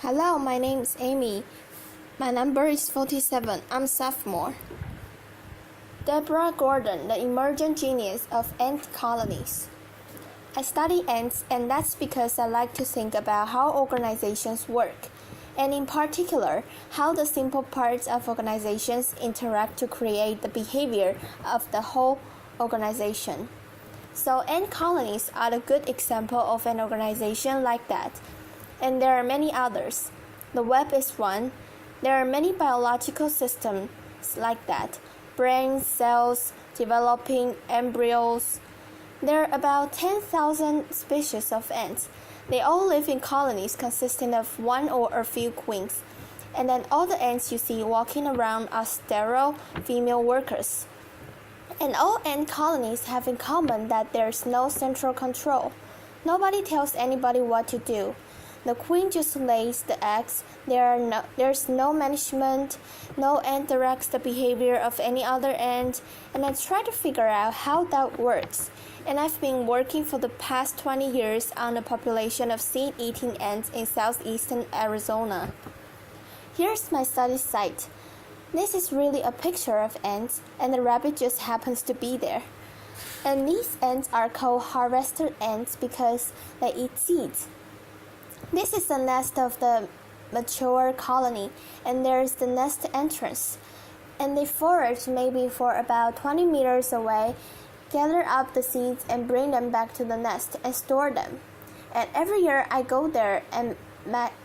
Hello, my name is Amy. My number is 47. I'm sophomore. Deborah Gordon, the emergent genius of ant colonies. I study ants, and that's because I like to think about how organizations work, and in particular, how the simple parts of organizations interact to create the behavior of the whole organization. So ant colonies are a good example of an organization like that. And there are many others. The web is one. There are many biological systems like that. Brains, cells, developing embryos. There are about 10,000 species of ants. They all live in colonies consisting of one or a few queens. And then all the ants you see walking around are sterile female workers. And all ant colonies have in common that there's no central control. Nobody tells anybody what to do. The queen just lays the eggs. There's no management. No ant directs the behavior of any other ant. And I try to figure out how that works. And I've been working for the past 20 years on the population of seed-eating ants in southeastern Arizona. Here's my study site. This is really a picture of ants, and the rabbit just happens to be there. And these ants are called harvester ants because they eat seeds. This is the nest of the mature colony, and there's the nest entrance. And they forage maybe for about 20 meters away, gather up the seeds and bring them back to the nest and store them. And every year I go there and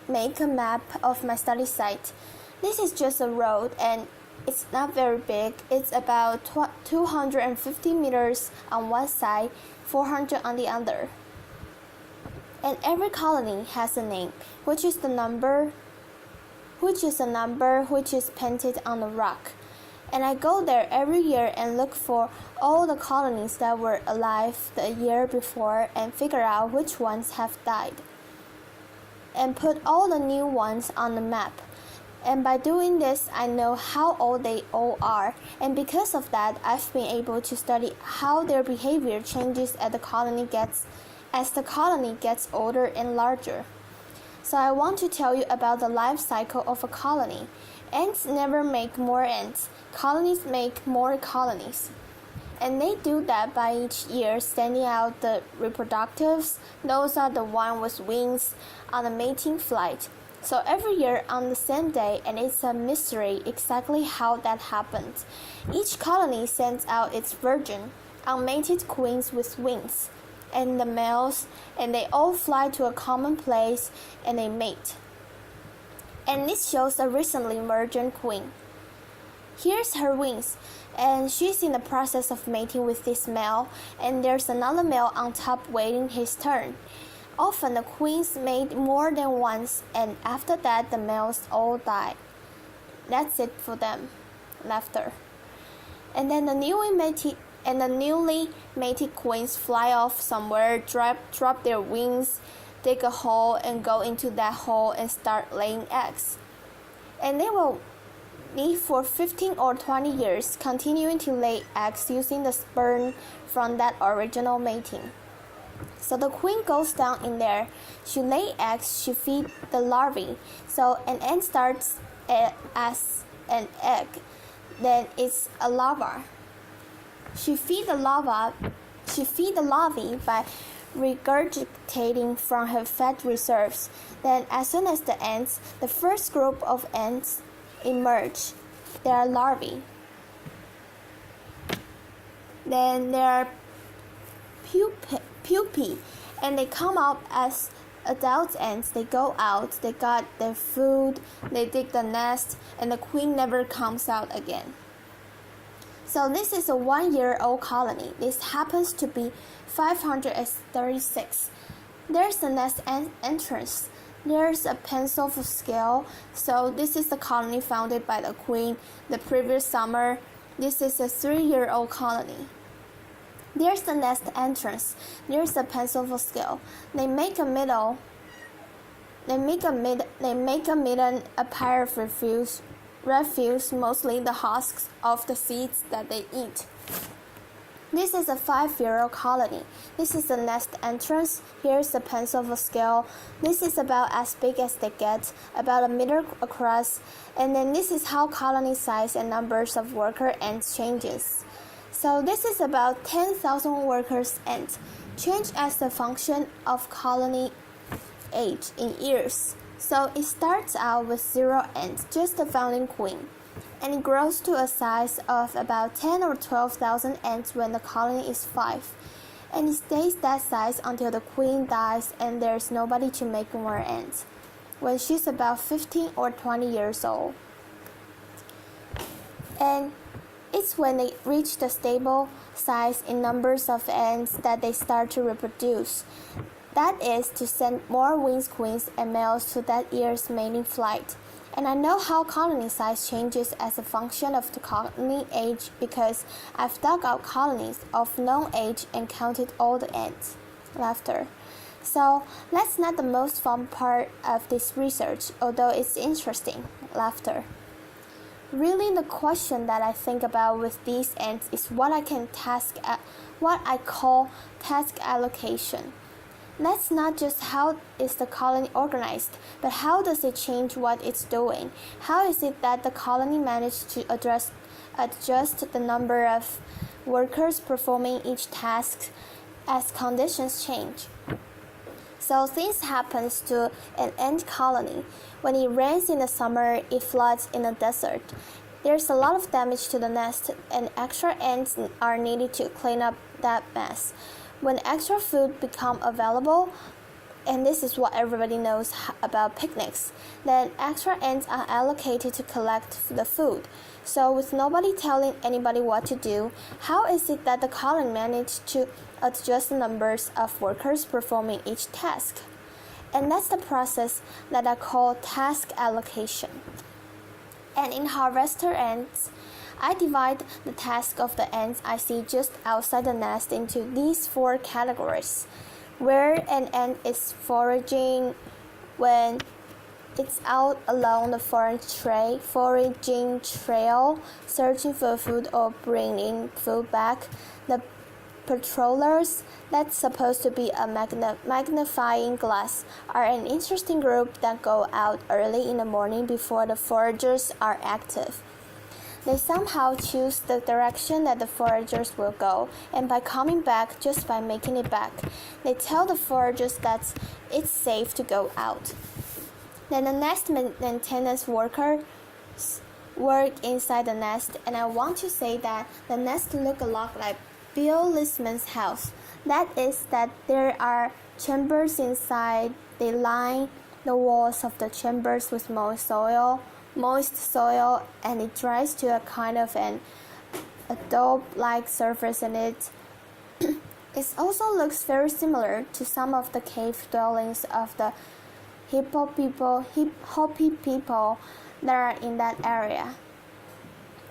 make a map of my study site. This is just a road, and it's not very big. It's about 250 meters on one side, 400 on the other. And every colony has a name, which is a number which is painted on the rock. And I go there every year and look for all the colonies that were alive the year before and figure out which ones have died. And put all the new ones on the map. And by doing this, I know how old they all are. And because of that, I've been able to study how their behavior changes as the colony gets older and larger. So I want to tell you about the life cycle of a colony. Ants never make more ants. Colonies make more colonies. And they do that by each year sending out the reproductives. Those are the ones with wings on a mating flight. So every year on the same day, and it's a mystery exactly how that happens. Each colony sends out its virgin, unmated queens with wings, and the males, and they all fly to a common place and they mate. And this shows a recently virgin queen. Here's her wings, and she's in the process of mating with this male, and there's another male on top waiting his turn. Often the queens mate more than once, and after that the males all die. That's it for them. Laughter. And then the newly mated queens fly off somewhere, drop their wings, dig a hole, and go into that hole and start laying eggs. And they will live for 15 or 20 years, continuing to lay eggs using the sperm from that original mating. So the queen goes down in there, she lays eggs, she feeds the larvae. So an ant starts as an egg, then it's a larva. She feeds the larvae by regurgitating from her fat reserves. Then as soon as the first group of ants emerge, they are larvae. Then there are pupae, and they come out as adult ants. They go out, they got their food, they dig the nest, and the queen never comes out again. So this is a 1-year-old colony. This happens to be 536. There's the nest entrance. There's a pencil for scale. So this is the colony founded by the queen the previous summer. This is a 3-year-old colony. There's the nest entrance. There's the pencil for scale. They make a midden, a pile of refuse, mostly the husks of the seeds that they eat. This is a 5-year-old colony. This is the nest entrance. Here's the pencil scale. This is about as big as they get, about a meter across. And then this is how colony size and numbers of worker ants changes. So this is about 10,000 workers ants, change as a function of colony age in years. So it starts out with 0 ants, just the founding queen. And it grows to a size of about 10 or 12,000 ants when the colony is 5. And it stays that size until the queen dies and there's nobody to make more ants, when she's about 15 or 20 years old. And it's when they reach the stable size in numbers of ants that they start to reproduce. That is to send more winged queens and males to that year's mating flight. And I know how colony size changes as a function of the colony age because I've dug out colonies of known age and counted all the ants. Laughter. So that's not the most fun part of this research, although it's interesting. Laughter. Really, the question that I think about with these ants is what I call task allocation. That's not just how is the colony organized, but how does it change what it's doing? How is it that the colony managed to adjust the number of workers performing each task as conditions change? So things happens to an ant colony. When it rains in the summer, it floods in the desert. There's a lot of damage to the nest, and extra ants are needed to clean up that mess. When extra food become available, and this is what everybody knows about picnics, then extra ants are allocated to collect the food. So with nobody telling anybody what to do, how is it that the colony managed to adjust the numbers of workers performing each task? And that's the process that I call task allocation. And in harvester ants, I divide the task of the ants I see just outside the nest into these 4 categories. Where an ant is foraging, when it's out along the foraging trail, searching for food or bringing food back. The patrollers, that's supposed to be a magnifying glass, are an interesting group that go out early in the morning before the foragers are active. They somehow choose the direction that the foragers will go, and by coming back, just by making it back, they tell the foragers that it's safe to go out. Then the nest maintenance workers work inside the nest, and I want to say that the nest look a lot like Bill Lisman's house. That is that there are chambers inside. They line the walls of the chambers with moist soil, and it dries to a kind of an adobe-like surface in it. It also looks very similar to some of the cave dwellings of the Hopi people that are in that area.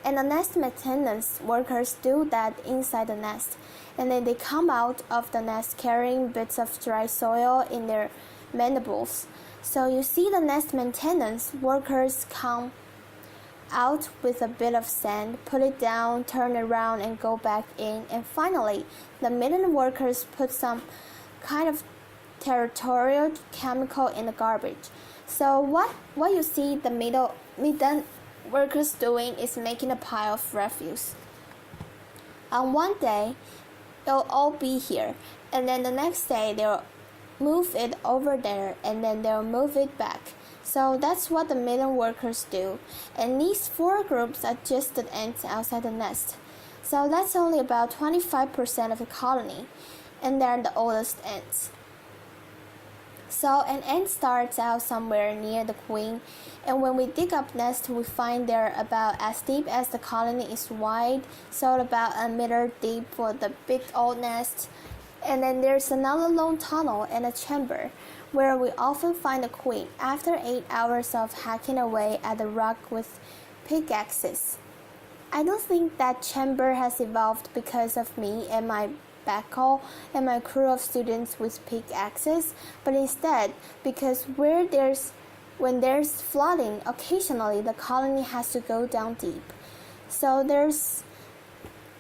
And the nest maintenance workers do that inside the nest, and then they come out of the nest carrying bits of dry soil in their mandibles. So you see the nest maintenance workers come out with a bit of sand, put it down, turn around, and go back in. And finally, the maiden workers put some kind of territorial chemical in the garbage. So what you see the maiden workers doing is making a pile of refuse. On one day, they'll all be here, and then the next day they'll move it over there, and then they'll move it back. So that's what the maiden workers do. And these 4 groups are just the ants outside the nest. So that's only about 25% of the colony, and they're the oldest ants. So an ant starts out somewhere near the queen, and when we dig up nest, we find they're about as deep as the colony is wide, so about a meter deep for the big old nest. And then there's another long tunnel and a chamber where we often find the queen after 8 hours of hacking away at the rock with pickaxes. I don't think that chamber has evolved because of me and my backhoe and my crew of students with pickaxes, but instead because when there's flooding, occasionally the colony has to go down deep. So there's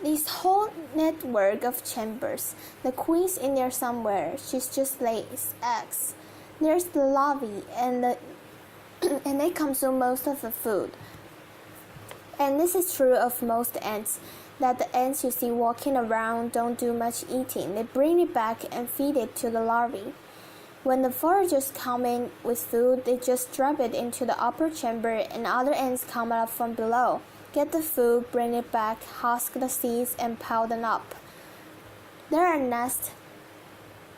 this whole network of chambers. The queen's in there somewhere. She's just lays eggs. There's the larvae and they consume most of the food. And this is true of most ants, that the ants you see walking around don't do much eating. They bring it back and feed it to the larvae. When the foragers come in with food, they just drop it into the upper chamber and other ants come up from below, get the food, bring it back, husk the seeds, and pile them up. There are nest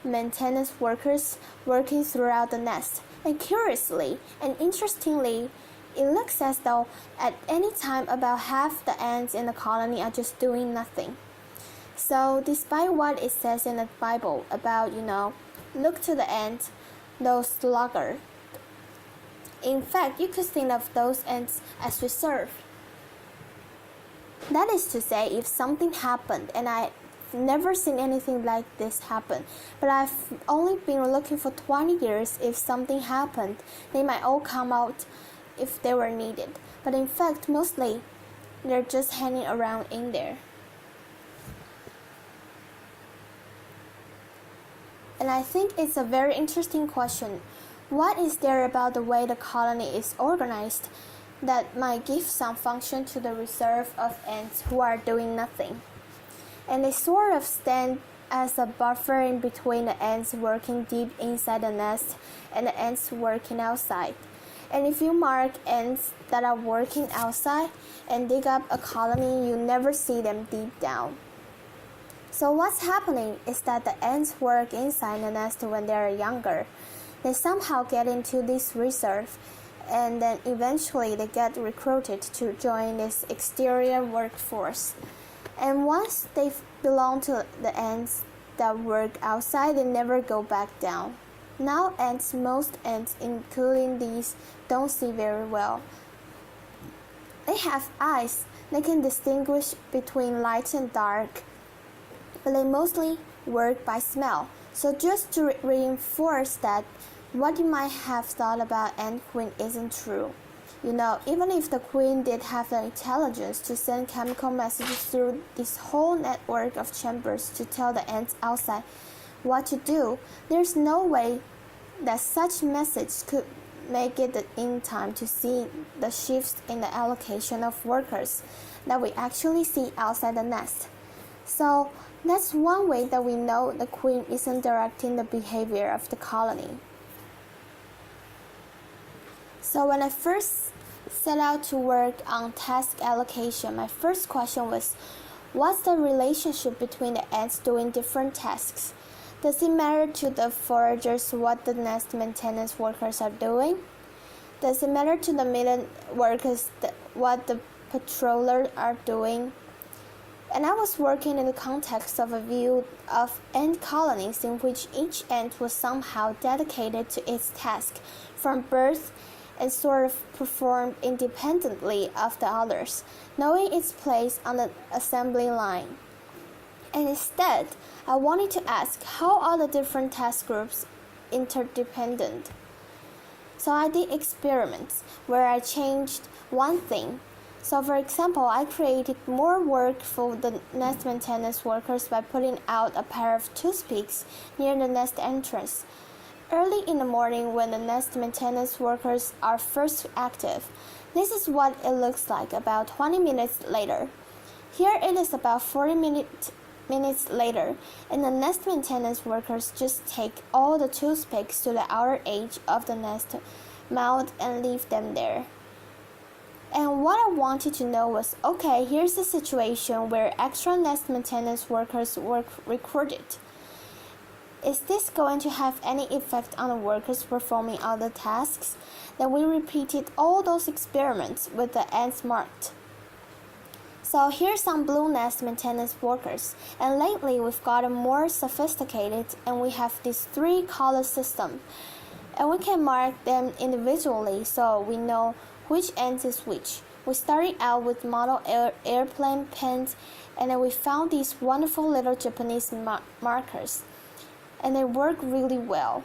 maintenance workers working throughout the nest, and curiously and interestingly, it looks as though at any time about half the ants in the colony are just doing nothing. So despite what it says in the Bible about, look to the ant, those sluggard. In fact, you could think of those ants as reserved. That is to say, if something happened, and I've never seen anything like this happen, but I've only been looking for 20 years, if something happened, they might all come out if they were needed. But in fact, mostly, they're just hanging around in there. And I think it's a very interesting question. What is there about the way the colony is organized that might give some function to the reserve of ants who are doing nothing? And they sort of stand as a buffer in between the ants working deep inside the nest and the ants working outside. And if you mark ants that are working outside and dig up a colony, you never see them deep down. So what's happening is that the ants work inside the nest when they are younger. They somehow get into this reserve, and then eventually they get recruited to join this exterior workforce. And once they belong to the ants that work outside, they never go back down. Now most ants, including these, don't see very well. They have eyes. They can distinguish between light and dark, but they mostly work by smell. So just to reinforce that, what you might have thought about ant queen isn't true. Even if the queen did have the intelligence to send chemical messages through this whole network of chambers to tell the ants outside what to do, there's no way that such message could make it in time to see the shifts in the allocation of workers that we actually see outside the nest. So that's one way that we know the queen isn't directing the behavior of the colony. So when I first set out to work on task allocation, my first question was, what's the relationship between the ants doing different tasks? Does it matter to the foragers what the nest maintenance workers are doing? Does it matter to the million workers what the patrollers are doing? And I was working in the context of a view of ant colonies in which each ant was somehow dedicated to its task from birth and sort of performed independently of the others, knowing its place on the assembly line. And instead, I wanted to ask, how are the different task groups interdependent? So I did experiments where I changed one thing. So for example, I created more work for the nest maintenance workers by putting out a pair of toothpicks near the nest entrance. Early in the morning when the nest maintenance workers are first active, this is what it looks like about 20 minutes later. Here it is about 40 minutes later, and the nest maintenance workers just take all the toothpicks to the outer edge of the nest mound and leave them there. And what I wanted to know was, okay, here's a situation where extra nest maintenance workers were recruited. Is this going to have any effect on the workers performing other tasks? Then we repeated all those experiments with the ants marked. So here's some blue nest maintenance workers, and lately we've gotten more sophisticated and we have this 3-color system. And we can mark them individually so we know which ant is which. We started out with model airplane pens, and then we found these wonderful little Japanese markers, and they work really well.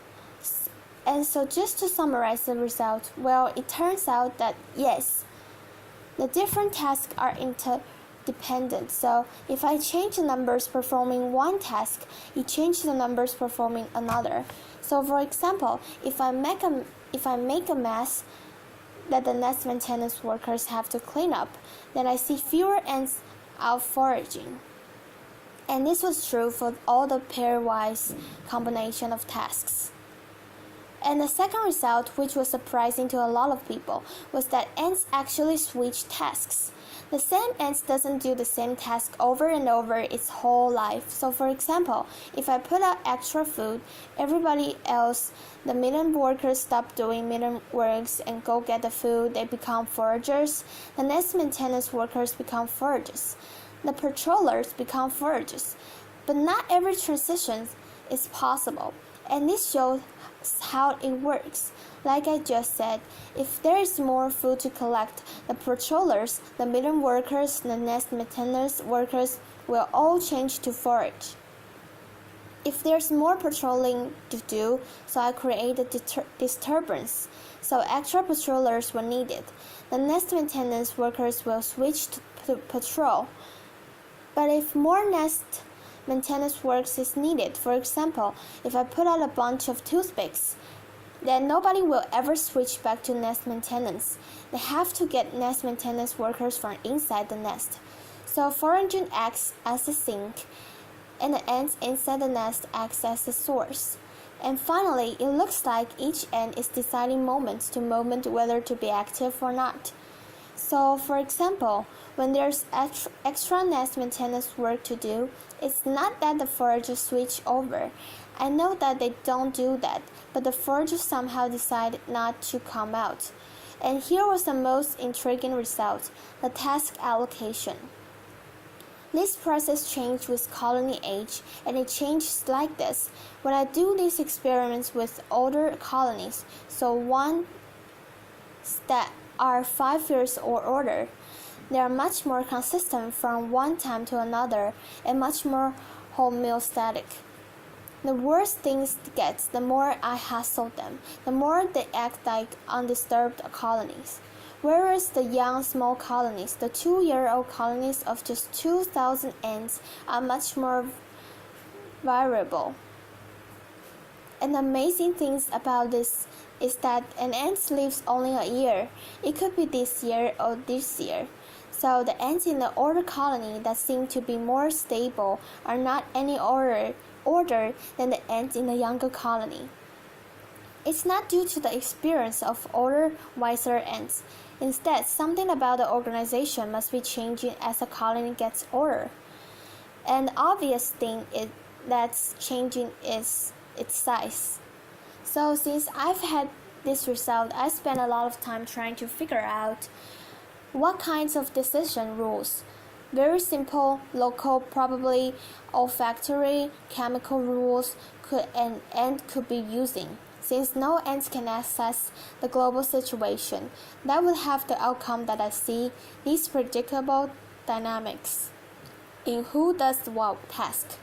And so just to summarize the results, well, it turns out that yes, the different tasks are dependent. So if I change the numbers performing one task, it changes the numbers performing another. So for example, if I make a mess that the nest maintenance workers have to clean up, then I see fewer ants out foraging. And this was true for all the pairwise combination of tasks. And the second result, which was surprising to a lot of people, was that ants actually switch tasks. The same ant doesn't do the same task over and over its whole life. So for example, if I put out extra food, everybody else, the million workers stop doing million works and go get the food, they become foragers. The nest maintenance workers become foragers. The patrollers become foragers. But not every transition is possible, and this shows how it works. Like I just said, if there is more food to collect, the patrollers, the million workers, the nest maintenance workers will all change to forage. If there's more patrolling to do, so I create a disturbance, so extra patrollers were needed. The nest maintenance workers will switch to patrol. But if more nest maintenance work is needed, for example, if I put out a bunch of toothpicks, then nobody will ever switch back to nest maintenance. They have to get nest maintenance workers from inside the nest. So foraging acts as a sink, and the ants inside the nest acts as a source. And finally, it looks like each ant is deciding moment to moment whether to be active or not. So, for example, when there's extra nest maintenance work to do, it's not that the foragers switch over. I know that they don't do that, but the foragers somehow decide not to come out. And here was the most intriguing result, the task allocation. This process changed with colony age, and it changes like this. When I do these experiments with older colonies, so ones that are 5 years or older, they are much more consistent from one time to another and much more homeostatic. The worse things get, the more I hassle them, the more they act like undisturbed colonies. Whereas the young small colonies, the 2-year-old colonies of just 2,000 ants, are much more variable. And the amazing things about this is that an ant lives only a year. It could be this year or this year. So the ants in the older colony that seem to be more stable are not any older than the ants in the younger colony. It's not due to the experience of older, wiser ants. Instead, something about the organization must be changing as the colony gets older. And the obvious thing that's changing is its size. So since I've had this result, I spent a lot of time trying to figure out what kinds of decision rules, very simple, local, probably olfactory, chemical rules could an ant could be using. Since no ants can access the global situation, that would have the outcome that I see, these predictable dynamics in who does what task.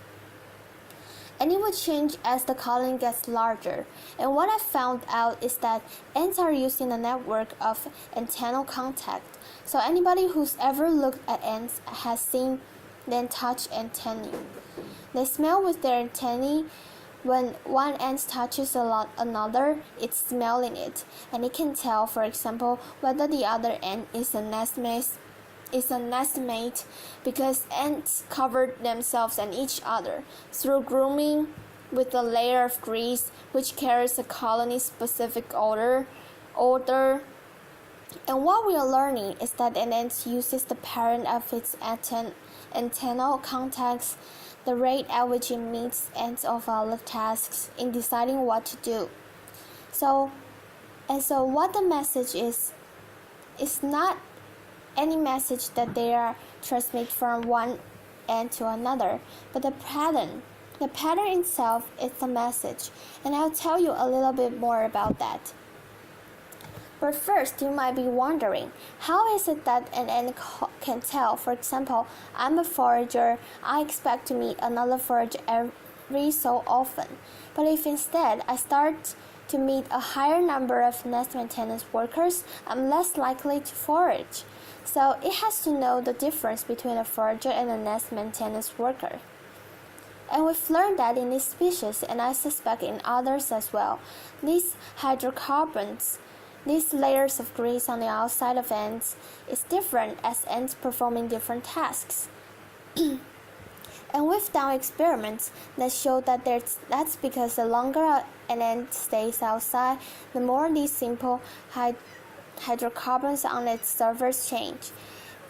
And it would change as the colony gets larger. And what I found out is that ants are using a network of antennal contact. So anybody who's ever looked at ants has seen them touch antennae. They smell with their antennae. When one ant touches another, it's smelling it, and it can tell, for example, whether the other ant is a nestmate because ants cover themselves and each other through grooming with a layer of grease which carries a colony-specific odor. And what we are learning is that an ant uses the pattern of its antennal contacts, the rate at which it meets ends of other tasks in deciding what to do. So what the message is not any message that they are transmit from one end to another, but the pattern. The pattern itself is the message, and I'll tell you a little bit more about that. But first, you might be wondering, how is it that an ant can tell? For example, I'm a forager, I expect to meet another forager every so often. But if instead I start to meet a higher number of nest maintenance workers, I'm less likely to forage. So it has to know the difference between a forager and a nest maintenance worker. And we've learned that in this species, and I suspect in others as well, these hydrocarbons, these layers of grease on the outside of ants, is different as ants performing different tasks. And we've done experiments that show that that's because the longer an ant stays outside, the more these simple hydrocarbons on its surface change.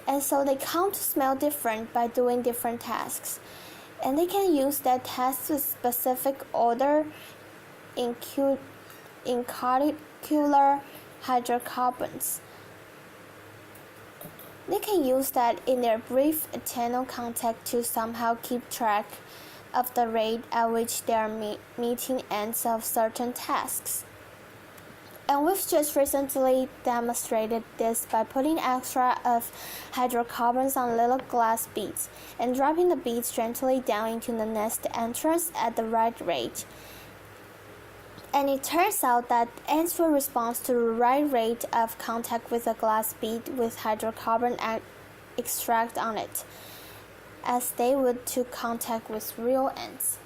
And so they come to smell different by doing different tasks. And they can use that task with specific odor in particular hydrocarbons. They can use that in their brief eternal contact to somehow keep track of the rate at which they are meeting ends of certain tasks. And we've just recently demonstrated this by putting extra of hydrocarbons on little glass beads and dropping the beads gently down into the nest entrance at the right rate. And it turns out that ants will respond to the right rate of contact with a glass bead with hydrocarbon extract on it, as they would to contact with real ants.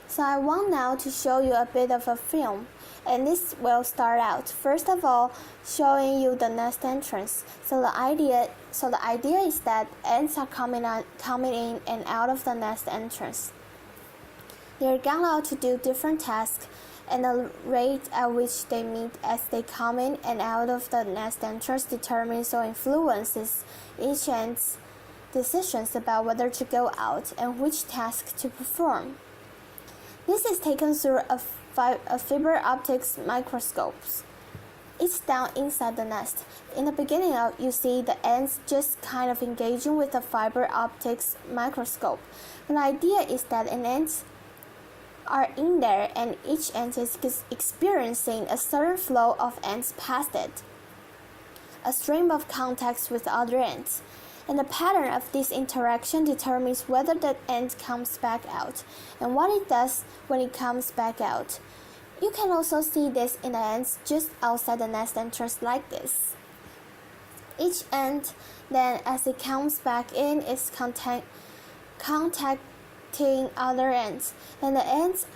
So I want now to show you a bit of a film, and this will start out first of all showing you the nest entrance. So the idea is that ants are coming in and out of the nest entrance. They're gone out to do different tasks, and the rate at which they meet as they come in and out of the nest entrance determines or influences each ant's decisions about whether to go out and which task to perform. This is taken through a fiber optics microscopes. It's down inside the nest. In the beginning, you see the ants just kind of engaging with the fiber optics microscope. The idea is that ants are in there and each ant is experiencing a certain flow of ants past it, a stream of contacts with other ants. And the pattern of this interaction determines whether the ant comes back out and what it does when it comes back out. You can also see this in the ants just outside the nest entrance like this. Each ant then, as it comes back in, is contacting other ants, and the ants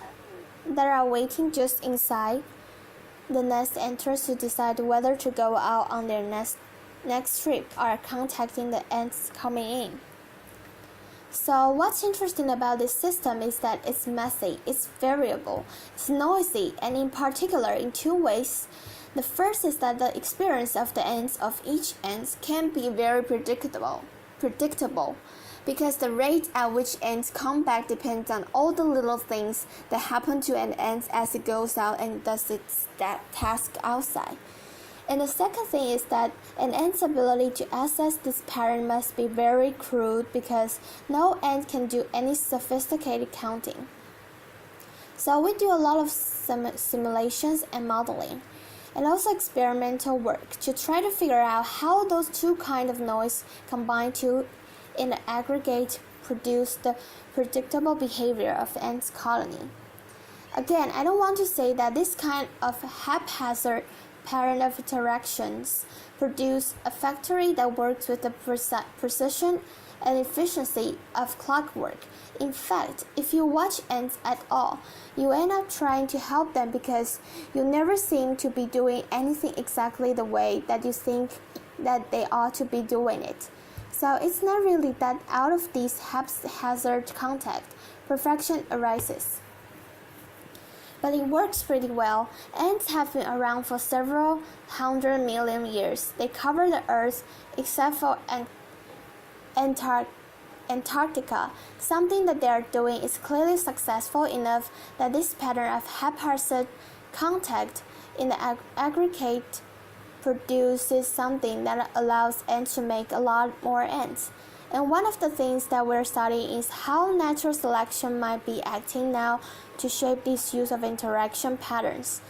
that are waiting just inside the nest entrance to decide whether to go out on their next trip are contacting the ants coming in. So what's interesting about this system is that it's messy, it's variable, it's noisy, and in particular in two ways. The first is that the experience of the ants of each ant can be very predictable, because the rate at which ants come back depends on all the little things that happen to an ant as it goes out and does its task outside. And the second thing is that an ant's ability to access this pattern must be very crude because no ant can do any sophisticated counting. So we do a lot of simulations and modeling, and also experimental work to try to figure out how those two kinds of noise combine to, in the aggregate, produce the predictable behavior of ants' colony. Again, I don't want to say that this kind of haphazard pattern of interactions produce a factory that works with the precision and efficiency of clockwork. In fact, if you watch ants at all, you end up trying to help them because you never seem to be doing anything exactly the way that you think that they ought to be doing it. So it's not really that out of this haphazard contact, perfection arises. But it works pretty well. Ants have been around for several 100 million years. They cover the Earth except for Antarctica. Something that they are doing is clearly successful enough that this pattern of haphazard contact in the aggregate produces something that allows ants to make a lot more ants. And one of the things that we're studying is how natural selection might be acting now to shape this use of interaction patterns.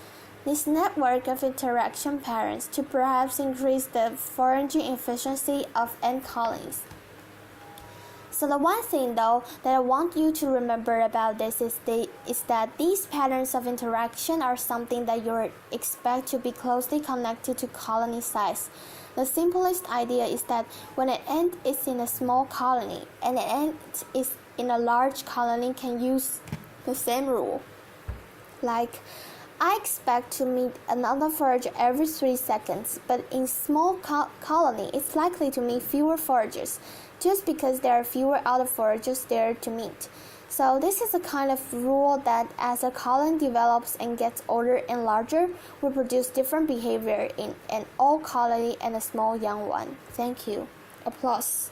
This network of interaction patterns to perhaps increase the foraging efficiency of ant colonies. So the one thing though that I want you to remember about this is that these patterns of interaction are something that you expect to be closely connected to colony size. The simplest idea is that when an ant is in a small colony and an ant is in a large colony can use the same rule. Like, I expect to meet another forager every 3 seconds, but in small colony, it's likely to meet fewer foragers, just because there are fewer other foragers there to meet. So this is a kind of rule that as a colony develops and gets older and larger, will produce different behavior in an old colony and a small young one. Thank you. Applause.